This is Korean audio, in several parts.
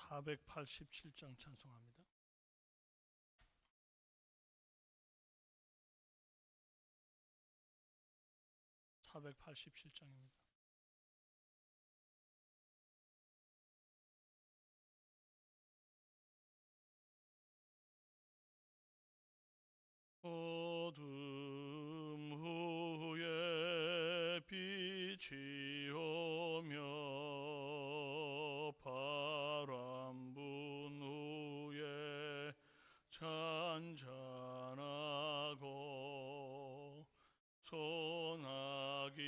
487장 찬송합니다. 487장입니다. 어둠 후에 빛이 오며 바람 분 후에 잔잔하고 소나기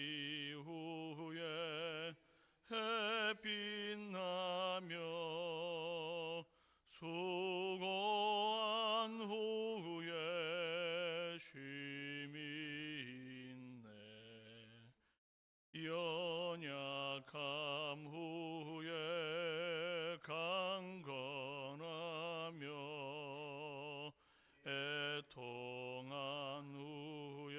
후에 햇빛 나며 수고한 후에 쉼이 있네. 연약함 후에 강건하며 애통한 후에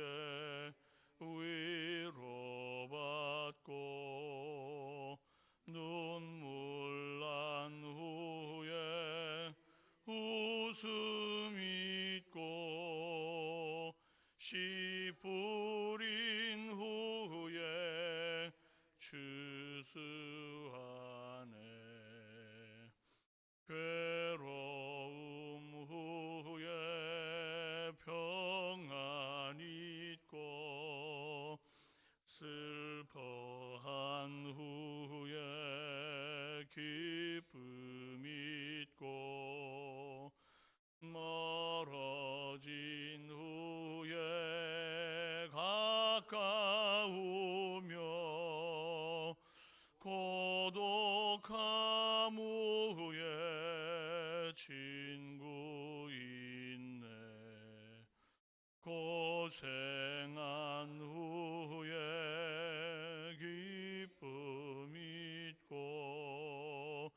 위로받고 눈물 난 후에 웃음 있고 씨 뿌린 후에 추수하네. 괴로움 후에 평안 있고 슬퍼한 후에 기쁨 있고 멀어진 후에 가까우며 고독함 후에 친구 있네. 고생한 후에 기쁨 있고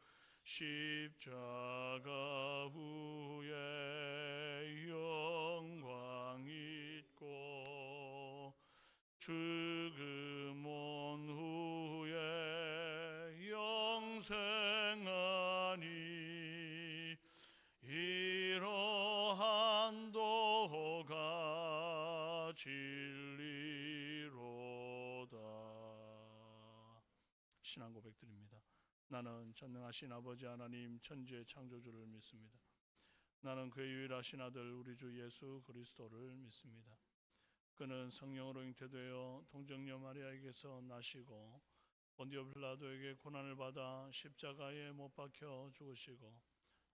십자가 후에 영광 있고 죽음 온 후에 영생하니 이러한 도가 진리로다. 신앙 고백드립니다. 나는 전능하신 아버지 하나님 천지의 창조주를 믿습니다. 나는 그의 유일하신 아들 우리 주 예수 그리스도를 믿습니다. 그는 성령으로 잉태되어 동정녀 마리아에게서 나시고 본디오 빌라도에게 고난을 받아 십자가에 못 박혀 죽으시고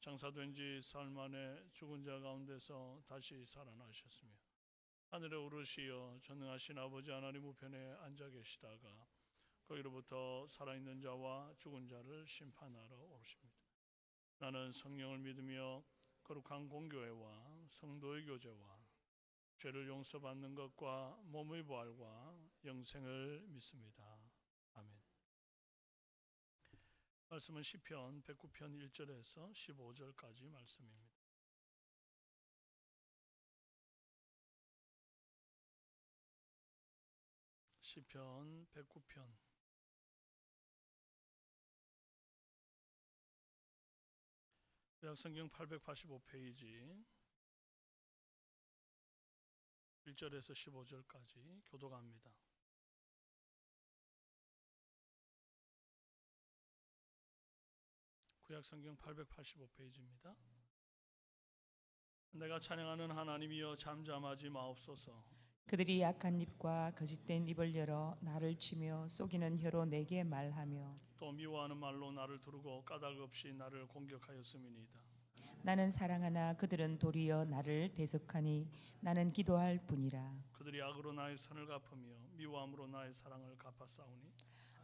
장사된 지 사흘 만에 죽은 자 가운데서 다시 살아나셨으며 하늘에 오르시어 전능하신 아버지 하나님 우편에 앉아 계시다가 거기로부터 살아있는 자와 죽은 자를 심판하러 오십니다. 나는 성령을 믿으며 거룩한 공교회와 성도의 교제와 죄를 용서받는 것과 몸의 부활과 영생을 믿습니다. 아멘. 말씀은 시편 109편 1절에서 15절까지 말씀입니다. 시편 109편 구약성경 885페이지 1절에서 15절까지 교독합니다. 구약성경 885페이지입니다. 내가 찬양하는 하나님이여 잠잠하지 마옵소서. 그들이 약한 입과 거짓된 입을 열어 나를 치며 속이는 혀로 내게 말하며 또 미워하는 말로 나를 두르고 까닭 없이 나를 공격하였음이니이다. 나는 사랑하나 그들은 도리어 나를 대적하니 나는 기도할 뿐이라. 그들이 악으로 나의 선을 갚으며 미워함으로 나의 사랑을 갚아싸우니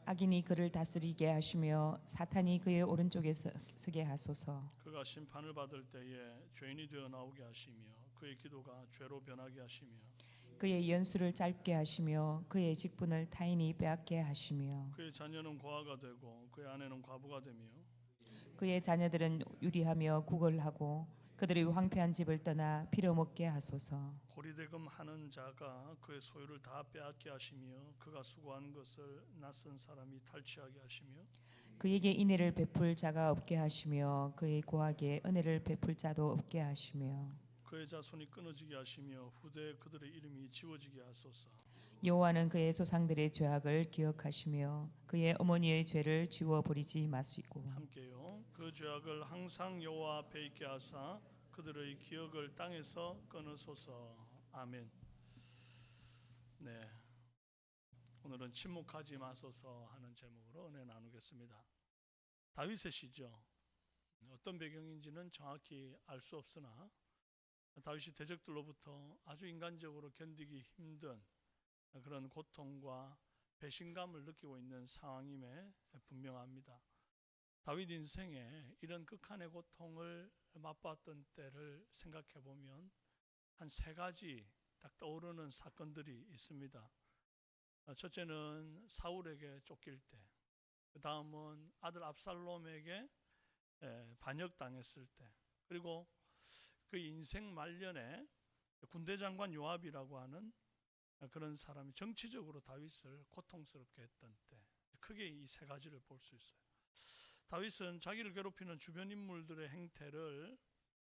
악인이 그를 다스리게 하시며 사탄이 그의 오른쪽에 서게 하소서. 그가 심판을 받을 때에 죄인이 되어 나오게 하시며 그의 기도가 죄로 변하게 하시며 그의 연수를 짧게 하시며 그의 직분을 타인이 빼앗게 하시며 그의 자녀는 고아가 되고 그의 아내는 과부가 되며 그의 자녀들은 유리하며 구걸하고 그들이 황폐한 집을 떠나 빌어먹게 하소서. 고리대금 하는 자가 그의 소유를 다 빼앗게 하시며 그가 수고한 것을 낯선 사람이 탈취하게 하시며 그에게 인애를 베풀 자가 없게 하시며 그의 고하게 은혜를 베풀 자도 없게 하시며 그의 자손이 끊어지게 하시며 후대에 그들의 이름이 지워지게 하소서. 여호와는 그의 조상들의 죄악을 기억하시며 그의 어머니의 죄를 지워버리지 마시고 함께요. 그 죄악을 항상 여호와 앞에 있게 하사 그들의 기억을 땅에서 끊으소서. 아멘. 네, 오늘은 침묵하지 마소서 하는 제목으로 은혜 나누겠습니다. 다윗의 시죠. 어떤 배경인지는 정확히 알 수 없으나 다윗이 대적들로부터 아주 인간적으로 견디기 힘든 그런 고통과 배신감을 느끼고 있는 상황임에 분명합니다. 다윗 인생에 이런 극한의 고통을 맛봤던 때를 생각해 보면 한 세 가지 딱 떠오르는 사건들이 있습니다. 첫째는 사울에게 쫓길 때, 그 다음은 아들 압살롬에게 반역당했을 때, 그리고 그 인생 말년에 군대 장관 요압이라고 하는 그런 사람이 정치적으로 다윗을 고통스럽게 했던 때, 크게 이 세 가지를 볼 수 있어요. 다윗은 자기를 괴롭히는 주변 인물들의 행태를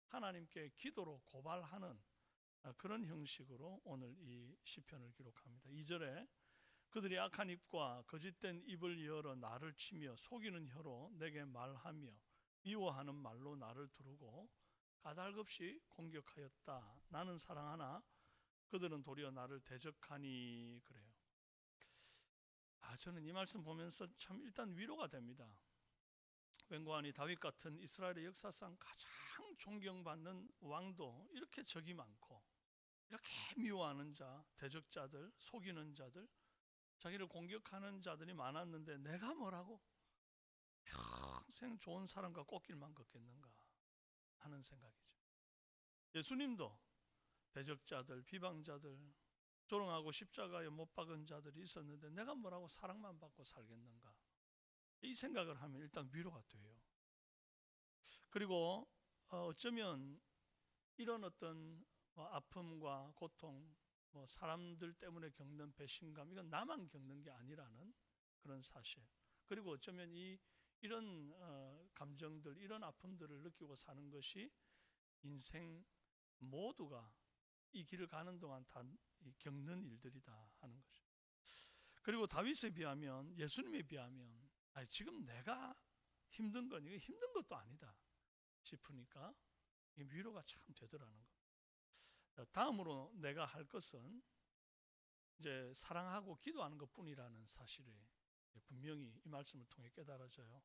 하나님께 기도로 고발하는 그런 형식으로 오늘 이 시편을 기록합니다. 2절에 그들이 악한 입과 거짓된 입을 열어 나를 치며 속이는 혀로 내게 말하며 미워하는 말로 나를 두르고 까닭없이 공격하였다. 나는 사랑하나 그들은 도리어 나를 대적하니. 그래요. 저는 이 말씀 보면서 참 일단 위로가 됩니다. 웬고하니 다윗 같은 이스라엘의 역사상 가장 존경받는 왕도 이렇게 적이 많고 이렇게 미워하는 자, 대적자들, 속이는 자들, 자기를 공격하는 자들이 많았는데 내가 뭐라고 평생 좋은 사람과 꽃길만 걷겠는가 하는 생각이죠. 예수님도 대적자들, 비방자들, 조롱하고 십자가에 못 박은 자들이 있었는데 내가 뭐라고 사랑만 받고 살겠는가, 이 생각을 하면 일단 위로가 돼요. 그리고 어쩌면 이런 어떤 아픔과 고통, 사람들 때문에 겪는 배신감, 이건 나만 겪는 게 아니라는 그런 사실, 그리고 어쩌면 이런 감정들, 이런 아픔들을 느끼고 사는 것이 인생 모두가 이 길을 가는 동안 다 겪는 일들이다 하는 거죠. 그리고 다윗에 비하면, 예수님에 비하면 지금 내가 힘든 건 이게 힘든 것도 아니다 싶으니까 위로가 참 되더라는 거. 다음으로 내가 할 것은 이제 사랑하고 기도하는 것뿐이라는 사실이 분명히 이 말씀을 통해 깨달아져요.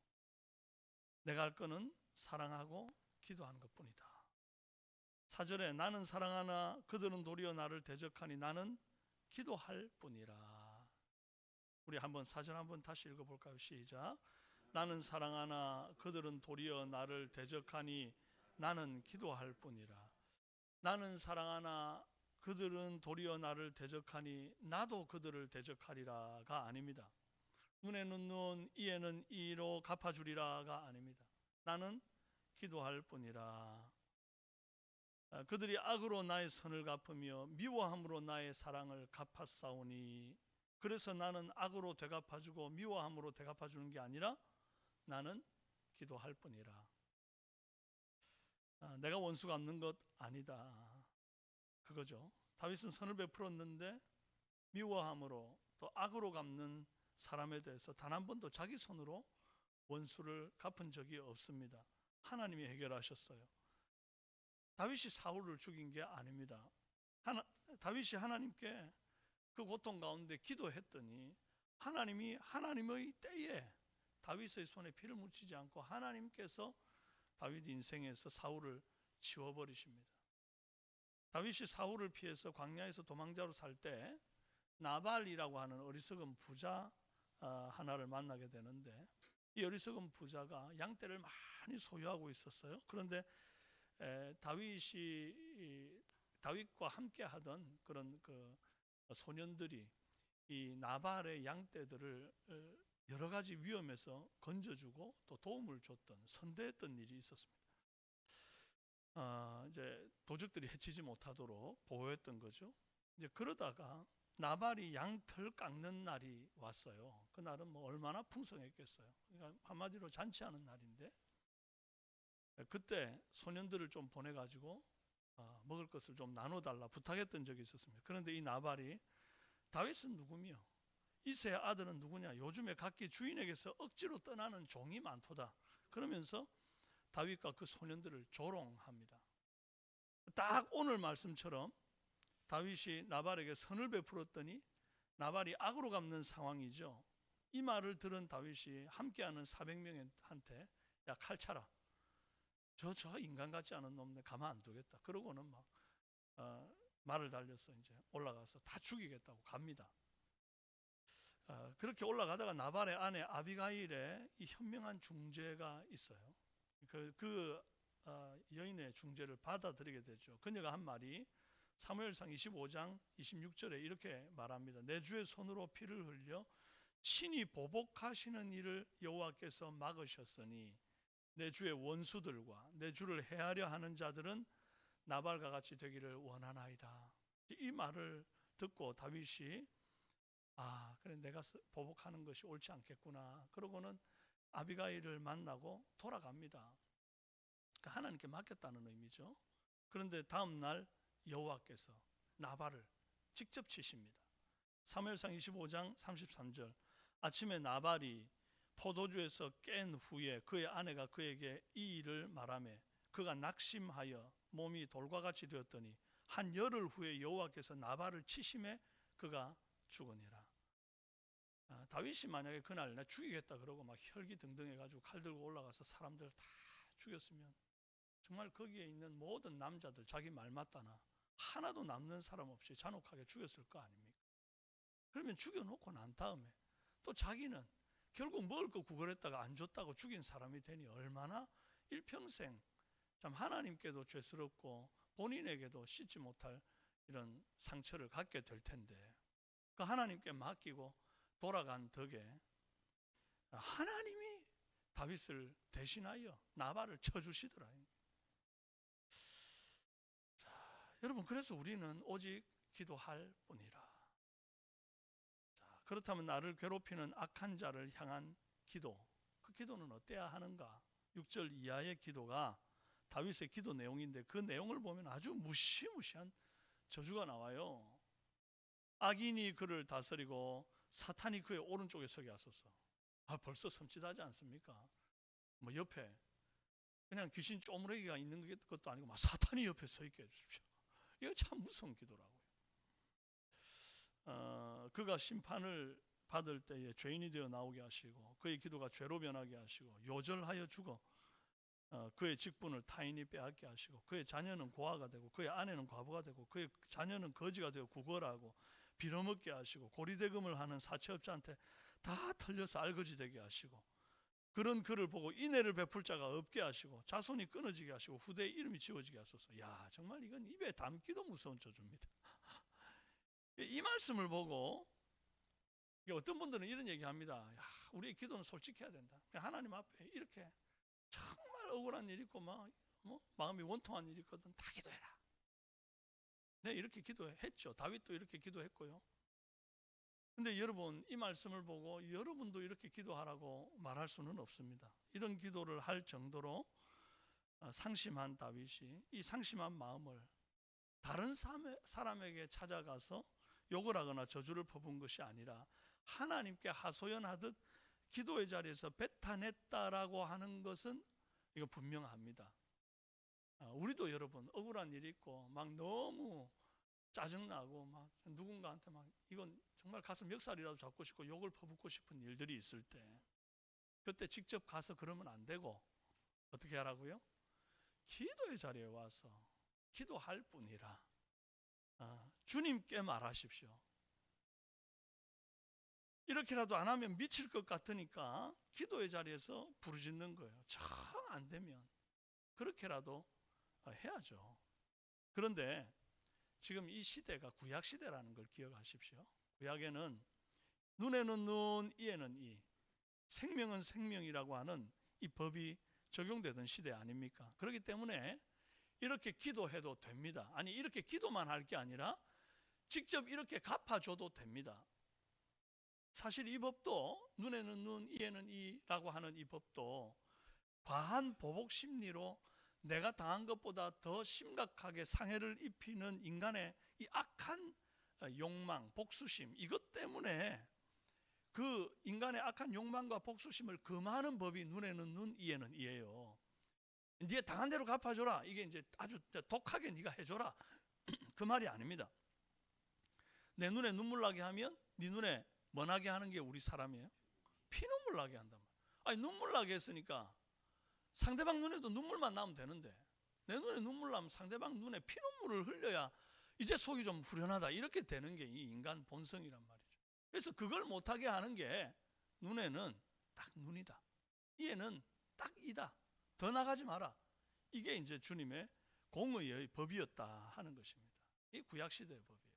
내가 할 거는 사랑하고 기도하는 것뿐이다. 4절에 나는 사랑하나 그들은 도리어 나를 대적하니 나는 기도할 뿐이라. 우리 한번 4절 한번 다시 읽어볼까요? 시작. 나는 사랑하나 그들은 도리어 나를 대적하니 나는 기도할 뿐이라. 나는 사랑하나 그들은 도리어 나를 대적하니 나도 그들을 대적하리라가 아닙니다. 눈에는 눈, 이에는 이로 갚아주리라가 아닙니다. 나는 기도할 뿐이라. 그들이 악으로 나의 선을 갚으며 미워함으로 나의 사랑을 갚았사오니, 그래서 나는 악으로 되갚아주고 미워함으로 되갚아주는 게 아니라 나는 기도할 뿐이라. 내가 원수 갚는 것 아니다, 그거죠. 다윗은 선을 베풀었는데 미워함으로 또 악으로 갚는 사람에 대해서 단 한 번도 자기 손으로 원수를 갚은 적이 없습니다. 하나님이 해결하셨어요. 다윗이 사울을 죽인 게 아닙니다. 다윗이 하나님께 그 고통 가운데 기도했더니 하나님이 하나님의 때에 다윗의 손에 피를 묻히지 않고 하나님께서 다윗 인생에서 사울을 지워버리십니다. 다윗이 사울을 피해서 광야에서 도망자로 살 때 나발이라고 하는 어리석은 부자 하나를 만나게 되는데, 이 어리석은 부자가 양떼를 많이 소유하고 있었어요. 그런데 다윗과 함께 하던 그런 그 소년들이 이 나발의 양떼들을 여러 가지 위험에서 건져주고 또 도움을 줬던, 선대했던 일이 있었습니다. 이제 도적들이 해치지 못하도록 보호했던 거죠. 이제 그러다가 나발이 양털 깎는 날이 왔어요. 그 날은 뭐 얼마나 풍성했겠어요. 그러니까 한마디로 잔치하는 날인데 그때 소년들을 좀 보내가지고 먹을 것을 좀 나눠달라 부탁했던 적이 있었습니다. 그런데 이 나발이 다윗은 누구며 이새의 아들은 누구냐? 요즘에 각기 주인에게서 억지로 떠나는 종이 많도다. 그러면서 다윗과 그 소년들을 조롱합니다. 딱 오늘 말씀처럼 다윗이 나발에게 선을 베풀었더니 나발이 악으로 갚는 상황이죠. 이 말을 들은 다윗이 함께하는 400명한테 야, 칼 차라. 저 인간 같지 않은 놈네 가만 안 두겠다. 그러고는 막 말을 달려서 이제 올라가서 다 죽이겠다고 갑니다. 그렇게 올라가다가 나발의 아내 아비가일의 이 현명한 중재가 있어요. 그 여인의 중재를 받아들이게 되죠. 그녀가 한 말이 사무엘상 25장 26절에 이렇게 말합니다. 내 주의 손으로 피를 흘려 친히 보복하시는 일을 여호와께서 막으셨으니 내 주의 원수들과 내 주를 해하려 하는 자들은 나발과 같이 되기를 원하나이다. 이 말을 듣고 다윗이 그래 내가 보복하는 것이 옳지 않겠구나. 그러고는 아비가일을 만나고 돌아갑니다. 그러니까 하나님께 맡겼다는 의미죠. 그런데 다음 날 여호와께서 나발을 직접 치십니다. 사무엘상 25장 33절 아침에 나발이 포도주에서 깬 후에 그의 아내가 그에게 이 일을 말하며 그가 낙심하여 몸이 돌과 같이 되었더니 한 열흘 후에 여호와께서 나발을 치심에 그가 죽으니라. 다윗이 만약에 그날 나 죽이겠다 그러고 막 혈기등등해가지고 칼 들고 올라가서 사람들 다 죽였으면 정말 거기에 있는 모든 남자들 자기 말 맞다나 하나도 남는 사람 없이 잔혹하게 죽였을 거 아닙니까? 그러면 죽여놓고 난 다음에 또 자기는 결국 먹을 거 구걸했다가 안 줬다고 죽인 사람이 되니 얼마나 일평생 참 하나님께도 죄스럽고 본인에게도 씻지 못할 이런 상처를 갖게 될 텐데 그 하나님께 맡기고 돌아간 덕에 하나님이 다윗을 대신하여 나발을 쳐주시더라. 여러분 그래서 우리는 오직 기도할 뿐이라. 그렇다면 나를 괴롭히는 악한 자를 향한 기도, 그 기도는 어때야 하는가? 6절 이하의 기도가 다윗의 기도 내용인데 그 내용을 보면 아주 무시무시한 저주가 나와요. 악인이 그를 다스리고 사탄이 그의 오른쪽에 서게 하소서. 벌써 섬찟하지 않습니까? 뭐 옆에 그냥 귀신 쪼무레기가 있는 것도 아니고 막 사탄이 옆에 서 있게 해주십시오. 이거 참 무서운 기도라고요. 그가 심판을 받을 때에 죄인이 되어 나오게 하시고 그의 기도가 죄로 변하게 하시고 요절하여 죽어 그의 직분을 타인이 빼앗게 하시고 그의 자녀는 고아가 되고 그의 아내는 과부가 되고 그의 자녀는 거지가 되어 구걸하고 빌어먹게 하시고 고리대금을 하는 사채업자한테 다 털려서 알거지 되게 하시고 그런 그를 보고 인애를 베풀 자가 없게 하시고 자손이 끊어지게 하시고 후대에 이름이 지워지게 하소서. 야, 정말 이건 입에 담기도 무서운 저주입니다. 이 말씀을 보고 어떤 분들은 이런 얘기합니다. 야, 우리의 기도는 솔직해야 된다. 하나님 앞에 이렇게 정말 억울한 일 있고 마음이 원통한 일 있거든 다 기도해라. 네, 이렇게 기도했죠. 다윗도 이렇게 기도했고요. 근데 여러분 이 말씀을 보고 여러분도 이렇게 기도하라고 말할 수는 없습니다. 이런 기도를 할 정도로 상심한 다윗이 이 상심한 마음을 다른 사람에게 찾아가서 욕을 하거나 저주를 퍼부은 것이 아니라 하나님께 하소연하듯 기도의 자리에서 뱉어냈다라고 하는 것은 이거 분명합니다. 우리도 여러분 억울한 일이 있고 막 너무 짜증나고 막 누군가한테 막 이건 정말 가서 멱살이라도 잡고 싶고 욕을 퍼붓고 싶은 일들이 있을 때 그때 직접 가서 그러면 안 되고 어떻게 하라고요? 기도의 자리에 와서 기도할 뿐이라 주님께 말하십시오. 이렇게라도 안 하면 미칠 것 같으니까 기도의 자리에서 부르짖는 거예요. 정 안 되면 그렇게라도 해야죠. 그런데 지금 이 시대가 구약 시대라는 걸 기억하십시오. 구약에는 눈에는 눈, 이에는 이, 생명은 생명이라고 하는 이 법이 적용되던 시대 아닙니까? 그렇기 때문에 이렇게 기도해도 됩니다. 아니 이렇게 기도만 할 게 아니라 직접 이렇게 갚아줘도 됩니다. 사실 이 법도 눈에는 눈, 이에는 이라고 하는 이 법도 과한 보복 심리로 내가 당한 것보다 더 심각하게 상해를 입히는 인간의 이 악한 욕망, 복수심, 이것 때문에 그 인간의 악한 욕망과 복수심을 금하는 법이 눈에는 눈, 이에는 이예요. 네가 당한 대로 갚아줘라. 이게 이제 아주 독하게 네가 해줘라. 그 말이 아닙니다. 내 눈에 눈물 나게 하면 네 눈에 뭐 나게 하는 게 우리 사람이에요? 피눈물 나게 한단 말이에요. 아니 눈물 나게 했으니까 상대방 눈에도 눈물만 나면 되는데 내 눈에 눈물 나면 상대방 눈에 피눈물을 흘려야 이제 속이 좀 후련하다 이렇게 되는 게 이 인간 본성이란 말이죠. 그래서 그걸 못하게 하는 게 눈에는 딱 눈이다, 이에는 딱 이다, 더 나가지 마라. 이게 이제 주님의 공의의 법이었다 하는 것입니다. 이 구약시대의 법이에요.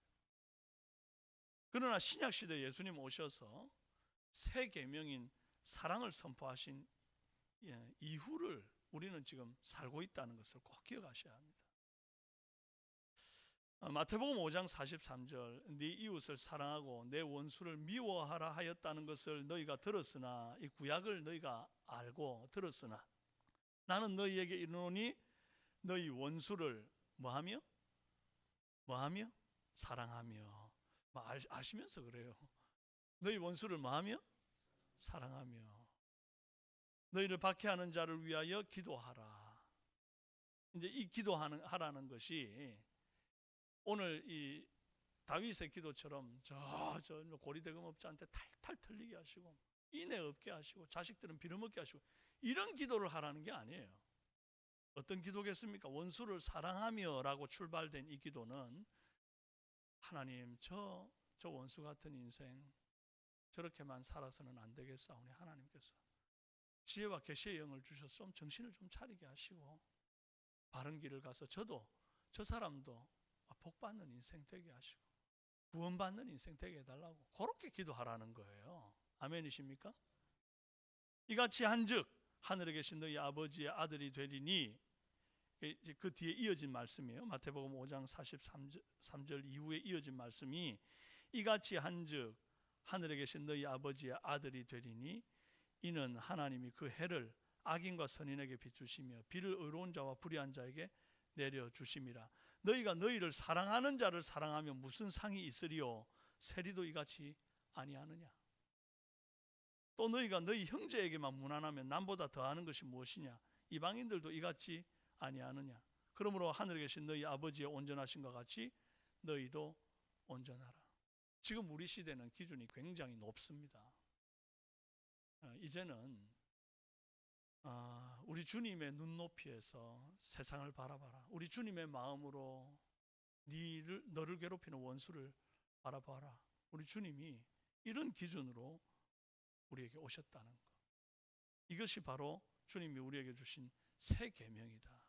그러나 신약시대 예수님 오셔서 새 계명인 사랑을 선포하신 이후를 우리는 지금 살고 있다는 것을 꼭 기억하셔야 합니다. 마태복음 5장 43절 네 이웃을 사랑하고 내 원수를 미워하라 하였다는 것을 너희가 들었으나 이 구약을 너희가 알고 들었으나 나는 너희에게 이르노니 너희 원수를 뭐하며? 사랑하며. 아시면서 그래요. 너희 원수를 뭐하며? 사랑하며. 너희를 박해하는 자를 위하여 기도하라. 이제 이 기도하라는 것이 오늘 이 다윗의 기도처럼 저 고리대금업자한테 탈탈 털리게 하시고 인애 없게 하시고 자식들은 빌어먹게 하시고 이런 기도를 하라는 게 아니에요. 어떤 기도겠습니까? 원수를 사랑하며 라고 출발된 이 기도는 하나님 저 원수 같은 인생 저렇게만 살아서는 안 되겠사오니 하나님께서 지혜와 계시의 영을 주셔서 좀 정신을 좀 차리게 하시고 바른 길을 가서 저도 저 사람도 복받는 인생 되게 하시고 구원받는 인생 되게 해달라고 그렇게 기도하라는 거예요. 아멘이십니까? 이같이 한즉 하늘에 계신 너희 아버지의 아들이 되리니 그 뒤에 이어진 말씀이에요. 마태복음 5장 43절 이후에 이어진 말씀이 이같이 한즉 하늘에 계신 너희 아버지의 아들이 되리니 이는 하나님이 그 해를 악인과 선인에게 비추시며 비를 의로운 자와 불의한 자에게 내려주심이라. 너희가 너희를 사랑하는 자를 사랑하면 무슨 상이 있으리요? 세리도 이같이 아니하느냐? 또 너희가 너희 형제에게만 무난하면 남보다 더하는 것이 무엇이냐? 이방인들도 이같이 아니하느냐? 그러므로 하늘에 계신 너희 아버지의 온전하신 것 같이 너희도 온전하라. 지금 우리 시대는 기준이 굉장히 높습니다. 이제는 우리 주님의 눈높이에서 세상을 바라봐라. 우리 주님의 마음으로 너를 괴롭히는 원수를 바라봐라. 우리 주님이 이런 기준으로 우리에게 오셨다는 것. 이것이 바로 주님이 우리에게 주신 새 계명이다.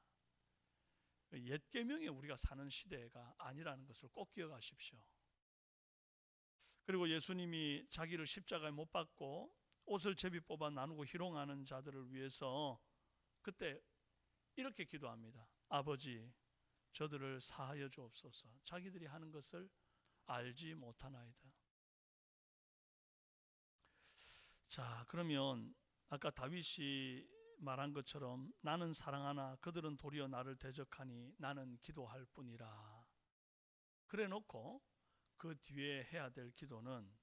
옛 계명에 우리가 사는 시대가 아니라는 것을 꼭 기억하십시오. 그리고 예수님이 자기를 십자가에 못 박고 옷을 제비 뽑아 나누고 희롱하는 자들을 위해서 그때 이렇게 기도합니다. 아버지, 저들을 사하여 주옵소서. 자기들이 하는 것을 알지 못하나이다. 자, 그러면 아까 다윗이 말한 것처럼 나는 사랑하나 그들은 도리어 나를 대적하니 나는 기도할 뿐이라. 그래 놓고 그 뒤에 해야 될 기도는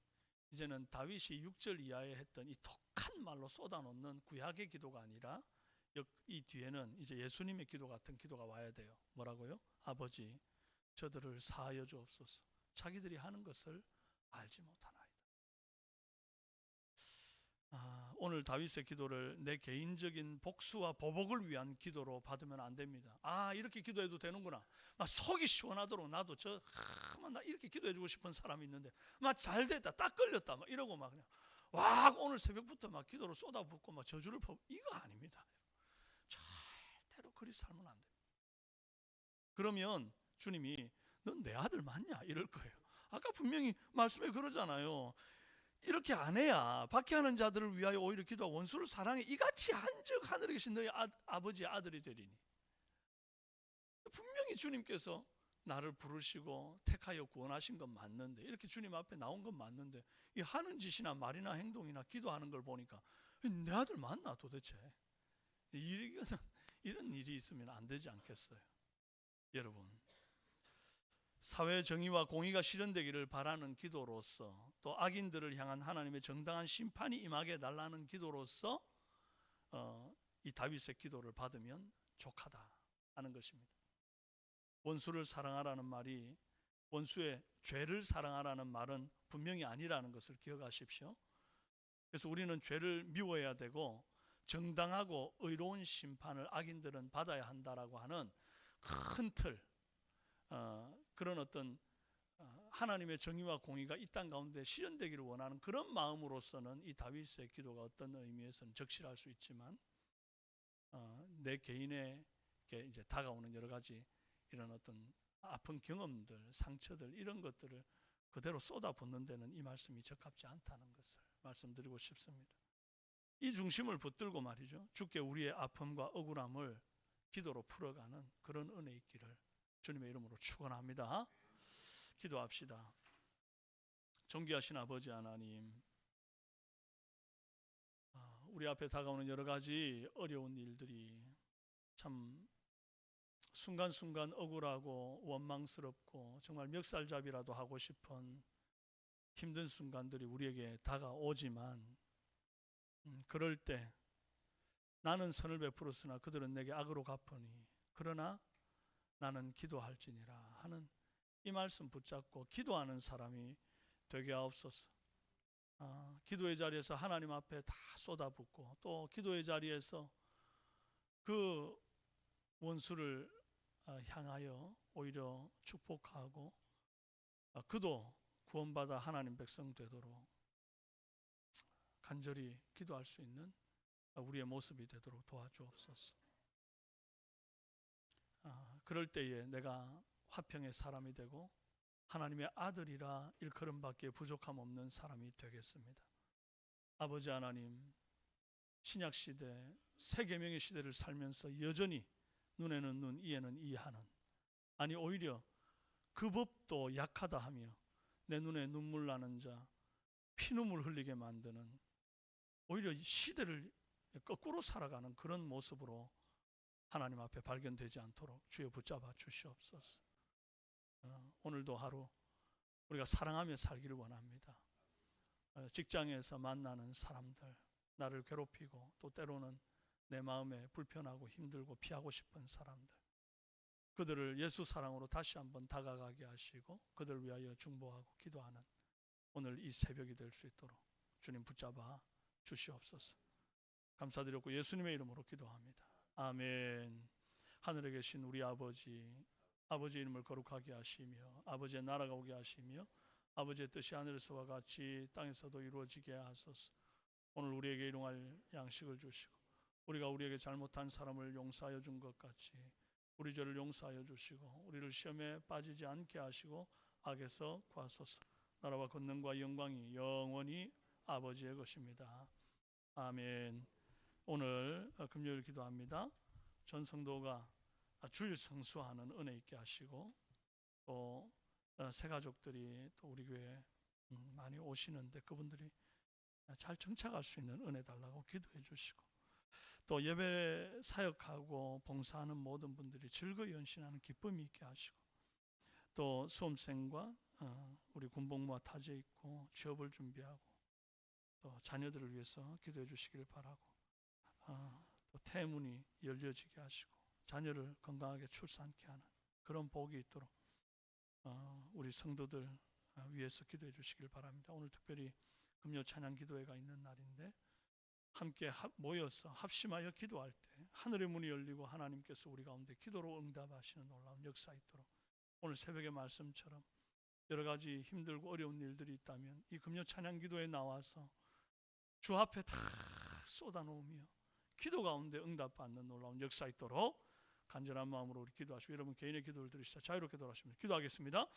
이제는 다윗이 6절 이하에 했던 이 독한 말로 쏟아놓는 구약의 기도가 아니라 이 뒤에는 이제 예수님의 기도 같은 기도가 와야 돼요. 뭐라고요? 아버지, 저들을 사하여 주옵소서. 자기들이 하는 것을 알지 못하나이다. 오늘 다윗의 기도를 내 개인적인 복수와 보복을 위한 기도로 받으면 안 됩니다. 이렇게 기도해도 되는구나. 막 속이 시원하도록 나도 나 이렇게 기도해주고 싶은 사람이 있는데 막 잘됐다, 딱 걸렸다, 막 이러고 막 그냥 오늘 새벽부터 막 기도를 쏟아붓고 막 저주를 이거 아닙니다. 절대로 그리 살면 안 돼요. 그러면 주님이 넌 내 아들 맞냐? 이럴 거예요. 아까 분명히 말씀에 그러잖아요. 이렇게 안 해야 박해하는 자들을 위하여 오히려 기도하고 원수를 사랑해 이같이 한즉 하늘에 계신 너희 아버지의 아들이 되리니. 분명히 주님께서 나를 부르시고 택하여 구원하신 건 맞는데, 이렇게 주님 앞에 나온 건 맞는데, 이 하는 짓이나 말이나 행동이나 기도하는 걸 보니까 내 아들 맞나 도대체? 이런 일이 있으면 안 되지 않겠어요? 여러분, 사회 정의와 공의가 실현되기를 바라는 기도로서, 또 악인들을 향한 하나님의 정당한 심판이 임하게 달라는 기도로서 이 다윗의 기도를 받으면 족하다 하는 것입니다. 원수를 사랑하라는 말이 원수의 죄를 사랑하라는 말은 분명히 아니라는 것을 기억하십시오. 그래서 우리는 죄를 미워해야 되고 정당하고 의로운 심판을 악인들은 받아야 한다라고 하는 큰 틀, 그런 어떤 하나님의 정의와 공의가 이 땅 가운데 실현되기를 원하는 그런 마음으로서는 이 다윗의 기도가 어떤 의미에서는 적실할 수 있지만, 내 개인에게 이제 다가오는 여러 가지 이런 어떤 아픈 경험들, 상처들, 이런 것들을 그대로 쏟아붓는 데는 이 말씀이 적합지 않다는 것을 말씀드리고 싶습니다. 이 중심을 붙들고 말이죠, 주께 우리의 아픔과 억울함을 기도로 풀어가는 그런 은혜 있기를 주님의 이름으로 축원합니다. 기도합시다. 존귀하신 아버지 하나님, 우리 앞에 다가오는 여러 가지 어려운 일들이 참 순간순간 억울하고 원망스럽고 정말 멱살잡이라도 하고 싶은 힘든 순간들이 우리에게 다가오지만, 그럴 때 나는 선을 베풀었으나 그들은 내게 악으로 갚으니 그러나 나는 기도할지니라 하는 이 말씀 붙잡고 기도하는 사람이 되게 하옵소서. 기도의 자리에서 하나님 앞에 다 쏟아붓고, 또 기도의 자리에서 그 원수를 향하여 오히려 축복하고 그도 구원받아 하나님 백성 되도록 간절히 기도할 수 있는 우리의 모습이 되도록 도와주옵소서. 그럴 때에 내가 화평의 사람이 되고 하나님의 아들이라 일컬음밖에 부족함 없는 사람이 되겠습니다. 아버지 하나님, 신약시대 새 계명의 시대를 살면서 여전히 눈에는 눈, 이에는 이하는, 아니 오히려 그 법도 약하다 하며 내 눈에 눈물 나는 자, 피눈물 흘리게 만드는, 오히려 시대를 거꾸로 살아가는 그런 모습으로 하나님 앞에 발견되지 않도록 주여 붙잡아 주시옵소서. 오늘도 하루 우리가 사랑하며 살기를 원합니다. 직장에서 만나는 사람들, 나를 괴롭히고 또 때로는 내 마음에 불편하고 힘들고 피하고 싶은 사람들, 그들을 예수 사랑으로 다시 한번 다가가게 하시고 그들을 위하여 중보하고 기도하는 오늘 이 새벽이 될 수 있도록 주님 붙잡아 주시옵소서. 감사드렸고 예수님의 이름으로 기도합니다. 아멘. 하늘에 계신 우리 아버지, 아버지 이름을 거룩하게 하시며 아버지의 나라가 오게 하시며 아버지의 뜻이 하늘에서와 같이 땅에서도 이루어지게 하소서. 오늘 우리에게 일용할 양식을 주시고 우리가 우리에게 잘못한 사람을 용서하여 준 것 같이 우리 죄를 용서하여 주시고 우리를 시험에 빠지지 않게 하시고 악에서 구하소서. 나라와 권능과 영광이 영원히 아버지의 것입니다. 아멘. 오늘 금요일 기도합니다. 전 성도가 주일 성수하는 은혜 있게 하시고, 또 새 가족들이 또 우리 교회 많이 오시는데 그분들이 잘 정착할 수 있는 은혜 달라고 기도해 주시고, 또 예배 사역하고 봉사하는 모든 분들이 즐거이 헌신하는 기쁨이 있게 하시고, 또 수험생과 우리 군복무와 타제 있고 취업을 준비하고 또 자녀들을 위해서 기도해 주시기를 바라고, 또 태문이 열려지게 하시고 자녀를 건강하게 출산케 하는 그런 복이 있도록 우리 성도들 위해서 기도해 주시길 바랍니다. 오늘 특별히 금요 찬양 기도회가 있는 날인데 함께 모여서 합심하여 기도할 때 하늘의 문이 열리고 하나님께서 우리 가운데 기도로 응답하시는 놀라운 역사 있도록, 오늘 새벽의 말씀처럼 여러 가지 힘들고 어려운 일들이 있다면 이 금요 찬양 기도에 나와서 주 앞에 다 쏟아놓으며 기도 가운데 응답받는 놀라운 역사 있도록 간절한 마음으로 우리 기도하시고, 여러분 개인의 기도를 들으시다 자유롭게 돌아가십니다. 기도하겠습니다.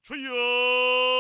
주여